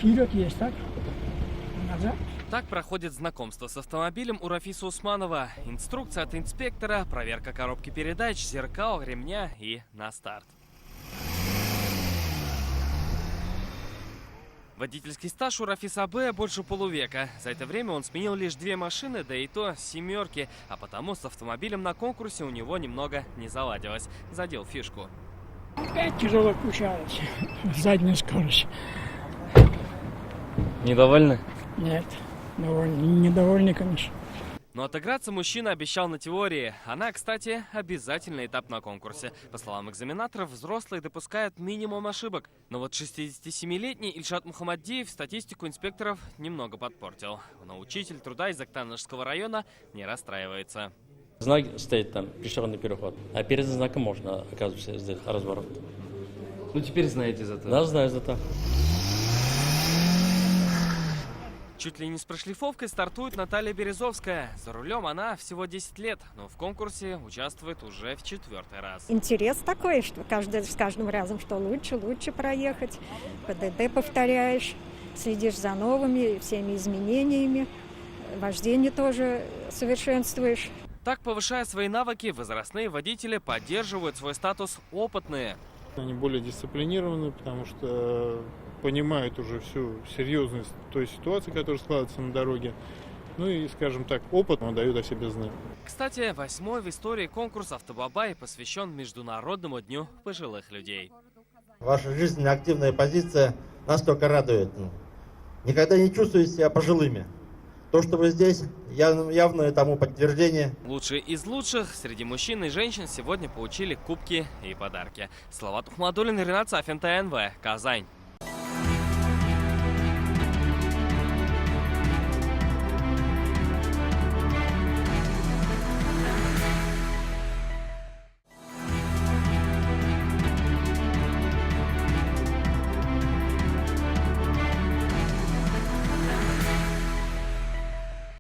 Вперед есть, так? Назад. Так проходит знакомство с автомобилем у Рафиса Усманова. Инструкция от инспектора, проверка коробки передач, зеркал, ремня и на старт. Водительский стаж у Рафиса Б больше полувека. За это время он сменил лишь 2 машины, да и то семерки, а потому с автомобилем на конкурсе у него немного не заладилось. Задел фишку. Опять тяжело включалась. Задняя скорость. Недовольны? Нет, недовольный, конечно. Но отыграться мужчина обещал на теории. Она, кстати, обязательный этап на конкурсе. По словам экзаменаторов, взрослые допускают минимум ошибок. Но вот 67-летний Ильшат Мухаммадиев статистику инспекторов немного подпортил. Но учитель труда из Актанышского района не расстраивается. Знак стоит там, пешеходный переход. А перед знаком можно, оказывается, сделать разворот. Ну теперь знаете зато. Да, знаю зато. Чуть ли не с прошлифовкой стартует Наталья Березовская. За рулем она всего 10 лет, но в конкурсе участвует уже в 4-й раз. Интерес такой, что с каждым разом, что лучше проехать. ПДД повторяешь, следишь за новыми всеми изменениями. Вождение тоже совершенствуешь. Так, повышая свои навыки, возрастные водители поддерживают свой статус опытные. Они более дисциплинированы, потому что понимают уже всю серьезность той ситуации, которая складывается на дороге. Ну и, скажем так, опыт дают о себе знать. Кстати, 8-й в истории конкурс «Автобабай» посвящен Международному дню пожилых людей. Ваша жизненная активная позиция нас только радует. Никогда не чувствуете себя пожилыми. То, что вы здесь, явное тому подтверждение. Лучшие из лучших среди мужчин и женщин сегодня получили кубки и подарки. Салават Ухмадуллин, Ренат Сафин, ТНВ, Казань.